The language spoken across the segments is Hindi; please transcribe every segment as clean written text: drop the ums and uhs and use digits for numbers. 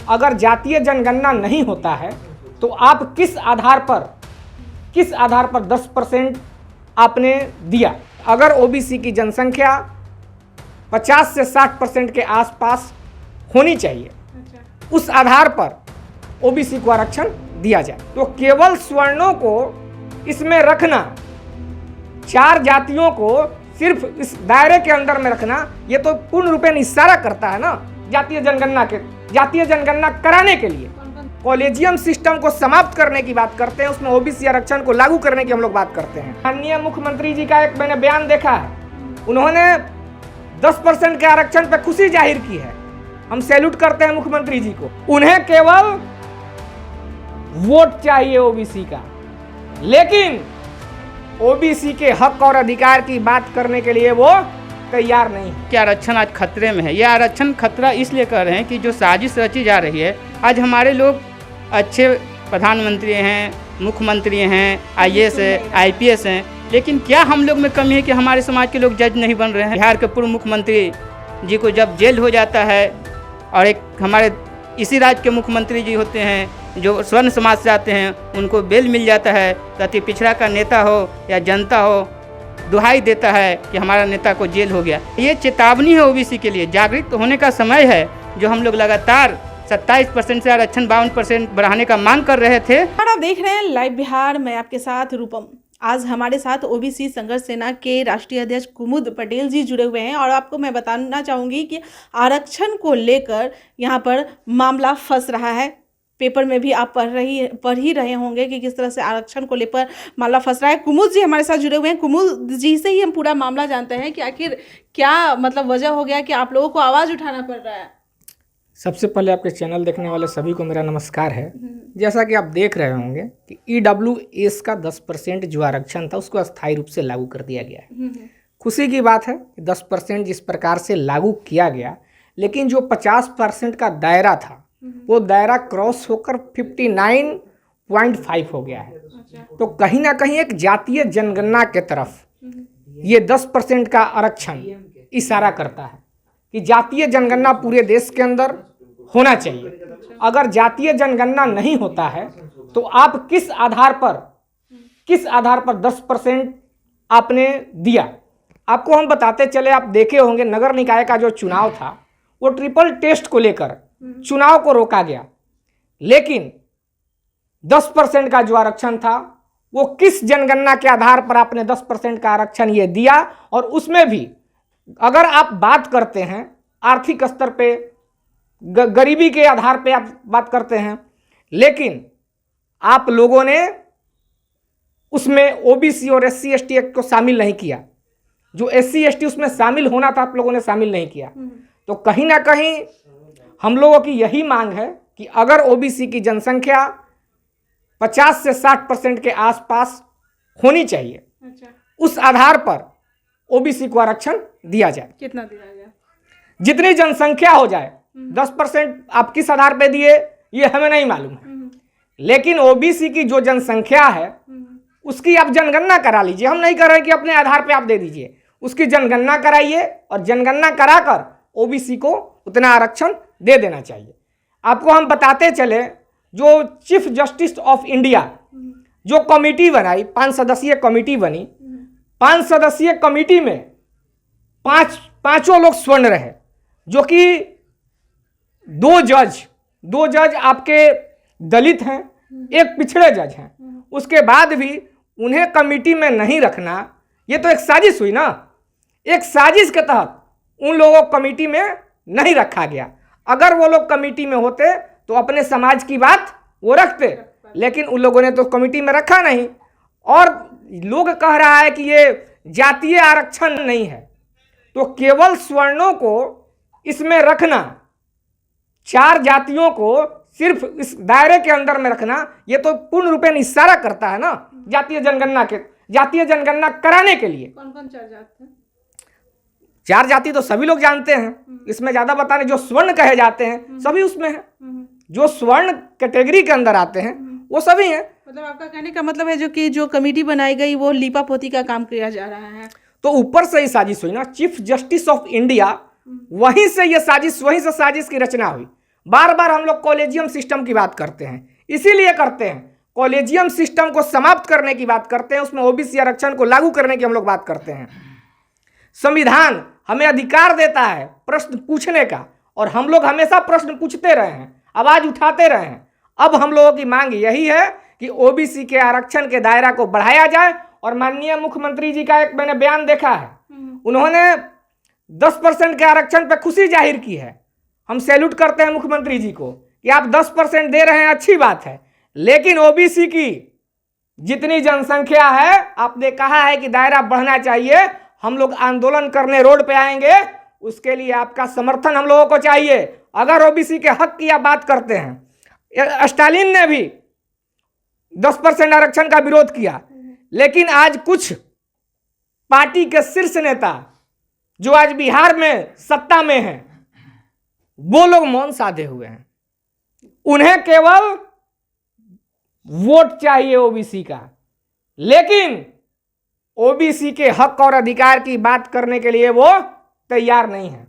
अगर जातीय जनगणना नहीं होता है तो आप किस आधार पर 10% आपने दिया? अगर ओबीसी की जनसंख्या 50 से 60% के आसपास होनी चाहिए, उस आधार पर ओबीसी को आरक्षण दिया जाए। तो केवल सवर्णों को इसमें रखना, 4 जातियों को सिर्फ इस दायरे के अंदर में रखना, ये तो पूर्ण रूपेण इशारा करता है ना जातीय जनगणना कराने के लिए कॉलेजियम सिस्टम को समाप्त करने की बात करते हैं, उसमें ओबीसी आरक्षण को लागू करने की हम लोग बात करते हैं। माननीय मुख्यमंत्री जी का एक मैंने बयान देखा है, उन्होंने 10% के आरक्षण पर खुशी जाहिर की है। हम सैल्यूट करते हैं मुख्यमंत्री जी को। उन्हें केवल वोट चाहिए ओबीसी का, लेकिन ओबीसी के हक और अधिकार की बात करने के लिए वो तैयार नहीं है। कि आरक्षण आज खतरे में है। यह आरक्षण खतरा इसलिए कर रहे हैं कि जो साजिश रची जा रही है, आज हमारे लोग अच्छे प्रधानमंत्री हैं, मुख्यमंत्री हैं, आईएएस है, आईपीएस हैं, लेकिन क्या हम लोग में कमी है कि हमारे समाज के लोग जज नहीं बन रहे हैं? बिहार के पूर्व मुख्यमंत्री जी को जब जेल हो जाता है और एक हमारे इसी राज्य के मुख्यमंत्री जी होते हैं जो स्वर्ण समाज से आते हैं, उनको बेल मिल जाता है, तो अति पिछड़ा का नेता हो या जनता हो दुहाई देता है कि हमारा नेता को जेल हो गया। ये चेतावनी है ओबीसी के लिए, जागृत होने का समय है। जो हम लोग लगातार 27% से आरक्षण 52% बढ़ाने का मांग कर रहे थे। और आप देख रहे हैं लाइव बिहार, मैं आपके साथ रूपम। आज हमारे साथ ओबीसी संघर्ष सेना के राष्ट्रीय अध्यक्ष कुमुद पटेल जी जुड़े हुए हैं और आपको मैं बताना चाहूँगी कि आरक्षण को लेकर यहाँ पर मामला फंस रहा है। पेपर में भी आप पढ़ ही रहे होंगे कि किस तरह से आरक्षण को लेकर मामला फंस रहा है। कुमुद जी हमारे साथ जुड़े हुए हैं। कुमुद जी से ही हम पूरा मामला जानते हैं कि आखिर क्या मतलब वजह हो गया कि आप लोगों को आवाज़ उठाना पड़ रहा है। सबसे पहले आपके चैनल देखने वाले सभी को मेरा नमस्कार है। जैसा कि आप देख रहे होंगे कि ईडब्ल्यूएस का 10% जो आरक्षण था उसको अस्थायी रूप से लागू कर दिया गया है। खुशी की बात है कि 10% जिस प्रकार से लागू किया गया, लेकिन जो 50% का दायरा था वो दायरा क्रॉस होकर 59.5 हो गया है। तो कहीं ना कहीं एक जातीय जनगणना के तरफ ये 10% का आरक्षण इशारा करता है कि जातीय जनगणना पूरे देश के अंदर होना चाहिए। अगर जातीय जनगणना नहीं होता है तो आप किस आधार पर 10% आपने दिया? आपको हम बताते चले, आप देखे होंगे नगर निकाय का जो चुनाव था वो ट्रिपल टेस्ट को लेकर चुनाव को रोका गया, लेकिन 10% का जो आरक्षण था वो किस जनगणना के आधार पर आपने 10% का आरक्षण ये दिया? और उसमें भी अगर आप बात करते हैं आर्थिक स्तर पे, गरीबी के आधार पे आप बात करते हैं, लेकिन आप लोगों ने उसमें ओबीसी और एससी एसटी एक्ट को शामिल नहीं किया। जो एससी एसटी उसमें शामिल होना था आप लोगों ने शामिल नहीं किया। तो कहीं ना कहीं हम लोगों की यही मांग है कि अगर ओबीसी की जनसंख्या 50 से 60% के आसपास होनी चाहिए, उस आधार पर ओबीसी को आरक्षण दिया जाए। कितना दिया जाए? जितनी जनसंख्या हो जाए। 10% आप किस आधार पे दिए ये हमें नहीं मालूम है, लेकिन ओबीसी की जो जनसंख्या है उसकी आप जनगणना करा लीजिए। हम नहीं कर रहे कि अपने आधार पे आप दे दीजिए, उसकी जनगणना कराइए और जनगणना कराकर ओबीसी को उतना आरक्षण दे देना चाहिए। आपको हम बताते चले, जो चीफ जस्टिस ऑफ इंडिया जो कमेटी बनाई, 5 सदस्यीय कमेटी बनी, 5 सदस्यीय कमेटी में पांचों लोग स्वर्ण रहे, जो कि दो जज आपके दलित हैं, एक पिछड़े जज हैं। उसके बाद भी उन्हें कमेटी में नहीं रखना, ये तो एक साजिश हुई ना। एक साजिश के तहत उन लोगों को कमेटी में नहीं रखा गया। अगर वो लोग कमेटी में होते तो अपने समाज की बात वो रखते, लेकिन उन लोगों ने तो कमेटी में रखा नहीं। और लोग कह रहा है कि ये जातीय आरक्षण नहीं है, तो केवल सवर्णों को इसमें रखना, 4 जातियों को सिर्फ इस दायरे के अंदर में रखना, ये तो पूर्ण रूपेण इशारा करता है ना जातीय जनगणना कराने के लिए। कौन कौन 4 जाति हैं? 4 जाति तो सभी लोग जानते हैं, इसमें ज्यादा बताने, जो स्वर्ण कहे जाते हैं सभी उसमें है। जो स्वर्ण कैटेगरी के अंदर आते हैं वो सभी हैं। मतलब आपका कहने का मतलब है जो कमेटी बनाई गई वो लीपा पोती का काम किया जा रहा है। तो ऊपर से ही साजिश हुई ना, चीफ जस्टिस ऑफ इंडिया, वहीं से ये साजिश, वहीं से साजिश की रचना हुई। बार बार हम लोग कॉलेजियम सिस्टम की बात करते हैं, इसीलिए करते हैं, कॉलेजियम सिस्टम को समाप्त करने की बात करते हैं, उसमें ओबीसी आरक्षण को लागू करने की हम लोग बात करते हैं। संविधान हमें अधिकार देता है प्रश्न पूछने का, और हम लोग हमेशा प्रश्न पूछते रहे हैं, आवाज उठाते रहे हैं। अब हम लोगों की मांग यही है कि ओबीसी के आरक्षण के दायरा को बढ़ाया जाए। और माननीय मुख्यमंत्री जी का एक मैंने बयान देखा है, उन्होंने 10% के आरक्षण पर खुशी जाहिर की है। हम सैल्यूट करते हैं मुख्यमंत्री जी को कि आप 10% दे रहे हैं, अच्छी बात है, लेकिन ओबीसी की जितनी जनसंख्या है, आपने कहा है कि दायरा बढ़ना चाहिए, हम लोग आंदोलन करने रोड पे आएंगे, उसके लिए आपका समर्थन हम लोगों को चाहिए। अगर ओबीसी के हक की आप बात करते हैं, स्टालिन ने भी 10% आरक्षण का विरोध किया, लेकिन आज कुछ पार्टी के शीर्ष नेता जो आज बिहार में सत्ता में हैं, वो लोग मौन साधे हुए हैं। उन्हें केवल वोट चाहिए ओबीसी का, लेकिन ओबीसी के हक और अधिकार की बात करने के लिए वो तैयार नहीं है।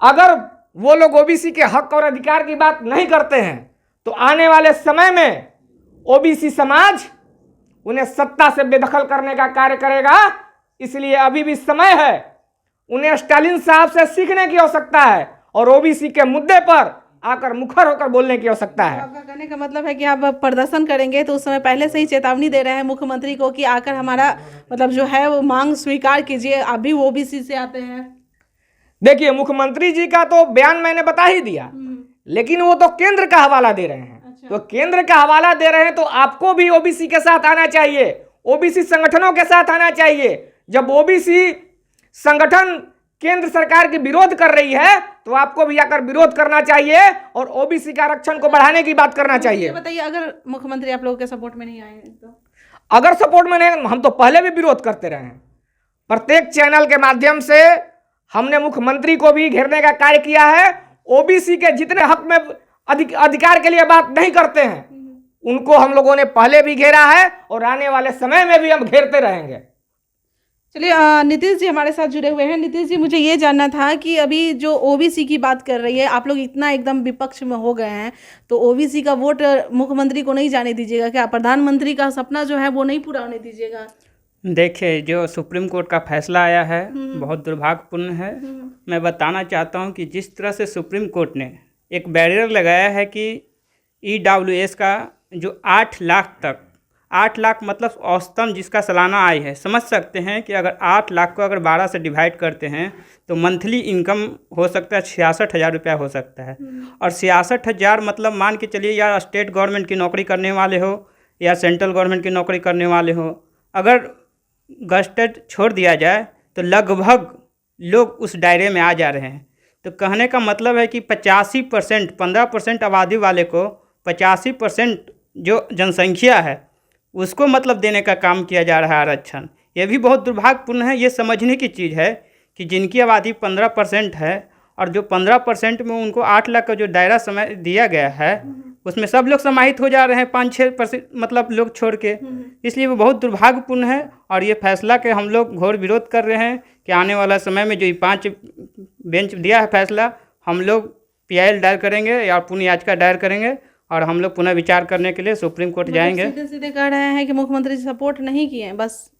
अगर वो लोग ओबीसी के हक और अधिकार की बात नहीं करते हैं तो आने वाले समय में ओबीसी समाज उन्हें सत्ता से बेदखल करने का कार्य करेगा। इसलिए अभी भी समय है, उन्हें स्टालिन साहब से सीखने की आवश्यकता है और ओबीसी के मुद्दे पर आकर मुखर होकर बोलने की आवश्यकता है। आपका कहने का मतलब है कि आप प्रदर्शन करेंगे, तो उस समय पहले से ही चेतावनी दे रहे हैं मुख्यमंत्री को कि आकर हमारा मतलब जो है वो मांग स्वीकार कीजिए, आप भी ओबीसी से आते हैं। देखिए, मुख्यमंत्री जी का तो बयान मैंने बता ही दिया, लेकिन वो तो केंद्र का हवाला दे रहे हैं। अच्छा। तो केंद्र का हवाला दे रहे हैं तो आपको भी ओबीसी के साथ आना चाहिए, ओबीसी संगठनों के साथ आना चाहिए। जब ओबीसी संगठन केंद्र सरकार की विरोध कर रही है तो आपको भी आकर विरोध करना चाहिए और ओबीसी के आरक्षण को बढ़ाने की बात करना चाहिए। बताइए, अगर मुख्यमंत्री आप लोगों के सपोर्ट में नहीं आए तो? अगर सपोर्ट में नहीं, हम तो पहले भी विरोध करते रहे हैं। प्रत्येक चैनल के माध्यम से हमने मुख्यमंत्री को भी घेरने का कार्य किया है। ओबीसी के जितने हक में अधिकार के लिए बात नहीं करते हैं, उनको हम लोगों ने पहले भी घेरा है और आने वाले समय में भी हम घेरते रहेंगे। चलिए, नीतीश जी हमारे साथ जुड़े हुए हैं। नीतीश जी, मुझे ये जानना था कि अभी जो ओबीसी की बात कर रही है, आप लोग इतना एकदम विपक्ष में हो गए हैं, तो ओबीसी का वोट मुख्यमंत्री को नहीं जाने दीजिएगा क्या? प्रधानमंत्री का सपना जो है वो नहीं पूरा होने दीजिएगा? देखिए, जो सुप्रीम कोर्ट का फैसला आया है बहुत दुर्भाग्यपूर्ण है। मैं बताना चाहता हूं कि जिस तरह से सुप्रीम कोर्ट ने एक बैरियर लगाया है कि EWS का जो 8 लाख तक, 8 लाख मतलब औसतन जिसका सालाना आय है, समझ सकते हैं कि अगर 8 लाख को अगर 12 से डिवाइड करते हैं तो मंथली इनकम हो सकता है 66,000 रुपया हो सकता है। और 66,000 मतलब मान के चलिए, या स्टेट गवर्नमेंट की नौकरी करने वाले हो या सेंट्रल गवर्नमेंट की नौकरी करने वाले हो, अगर गस्टेड छोड़ दिया जाए तो लगभग लोग उस दायरे में आ जा रहे हैं। तो कहने का मतलब है कि 85%, 15% आबादी वाले को 85% जो जनसंख्या है उसको मतलब देने का काम किया जा रहा है आरक्षण। ये भी बहुत दुर्भाग्यपूर्ण है। ये समझने की चीज़ है कि जिनकी आबादी 15% है और जो 15% में उनको 8 लाख का जो दायरा समय दिया गया है, उसमें सब लोग समाहित हो जा रहे हैं 5-6% मतलब लोग छोड़ के। इसलिए वो बहुत दुर्भाग्यपूर्ण है और ये फैसला के हम लोग घोर विरोध कर रहे हैं कि आने वाला समय में जो ये 5 बेंच दिया है फैसला, हम लोग PIL दायर करेंगे या पुनः याचिका दायर करेंगे और हम लोग पुनः विचार करने के लिए सुप्रीम कोर्ट जाएंगे। सीधे सीधे कह रहे हैं कि मुख्यमंत्री सपोर्ट नहीं किए हैं, बस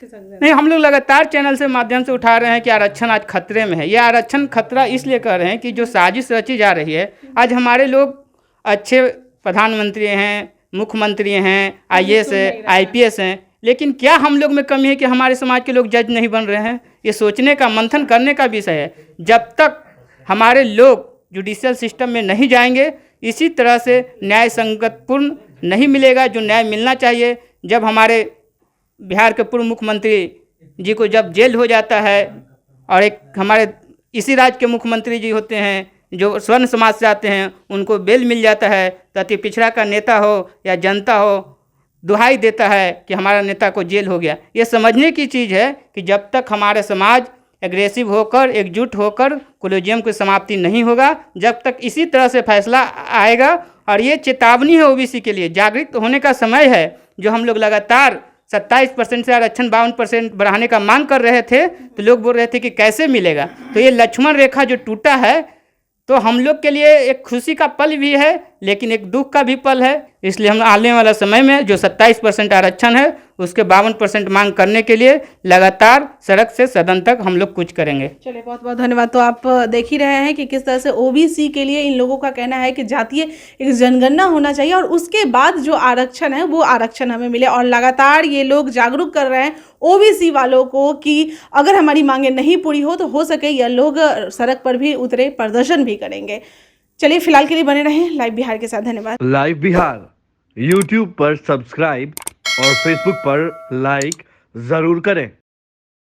नहीं, हम लोग लगातार चैनल से माध्यम से उठा रहे हैं कि आरक्षण आज खतरे में है। ये आरक्षण खतरा इसलिए कर रहे हैं कि जो साजिश रची जा रही है, आज हमारे लोग अच्छे प्रधानमंत्री हैं, मुख्यमंत्री हैं, IAS है, IPS हैं, लेकिन क्या हम लोग में कमी है कि हमारे समाज के लोग जज नहीं बन रहे हैं? ये सोचने का, मंथन करने का विषय है। जब तक हमारे लोग जुडिशियल सिस्टम में नहीं जाएंगे, इसी तरह से न्याय संगतपूर्ण नहीं मिलेगा जो न्याय मिलना चाहिए। जब हमारे बिहार के पूर्व मुख्यमंत्री जी को जब जेल हो जाता है और एक हमारे इसी राज्य के मुख्यमंत्री जी होते हैं जो स्वर्ण समाज से आते हैं, उनको बेल मिल जाता है, तो अति पिछड़ा का नेता हो या जनता हो दुहाई देता है कि हमारा नेता को जेल हो गया। ये समझने की चीज़ है कि जब तक हमारे समाज एग्रेसिव होकर, एकजुट होकर कॉलेजियम की समाप्ति नहीं होगा, जब तक इसी तरह से फैसला आएगा। और ये चेतावनी है ओबीसी के लिए, जागृत होने का समय है। जो हम लोग लगातार 27% से आरक्षण 52% बढ़ाने का मांग कर रहे थे, तो लोग बोल रहे थे कि कैसे मिलेगा। तो ये लक्ष्मण रेखा जो टूटा है, तो हम लोग के लिए एक खुशी का पल भी है, लेकिन एक दुख का भी पल है। इसलिए हम आने वाला समय में जो 27% आरक्षण है उसके 52% मांग करने के लिए लगातार सड़क से सदन तक हम लोग कुछ करेंगे। चलिए, बहुत बहुत धन्यवाद। तो आप देख ही रहे हैं कि किस तरह से ओबीसी के लिए इन लोगों का कहना है कि जातीय एक जनगणना होना चाहिए और उसके बाद जो आरक्षण है वो आरक्षण हमें मिले। और लगातार ये लोग जागरूक कर रहे हैं ओबीसी वालों को कि अगर हमारी मांगें नहीं पूरी हो सके यह लोग सड़क पर भी उतरे, प्रदर्शन भी करेंगे। चलिए, फिलहाल के लिए बने रहें लाइव बिहार के साथ। धन्यवाद। लाइव बिहार यूट्यूब पर सब्सक्राइब और फेसबुक पर लाइक जरूर करें।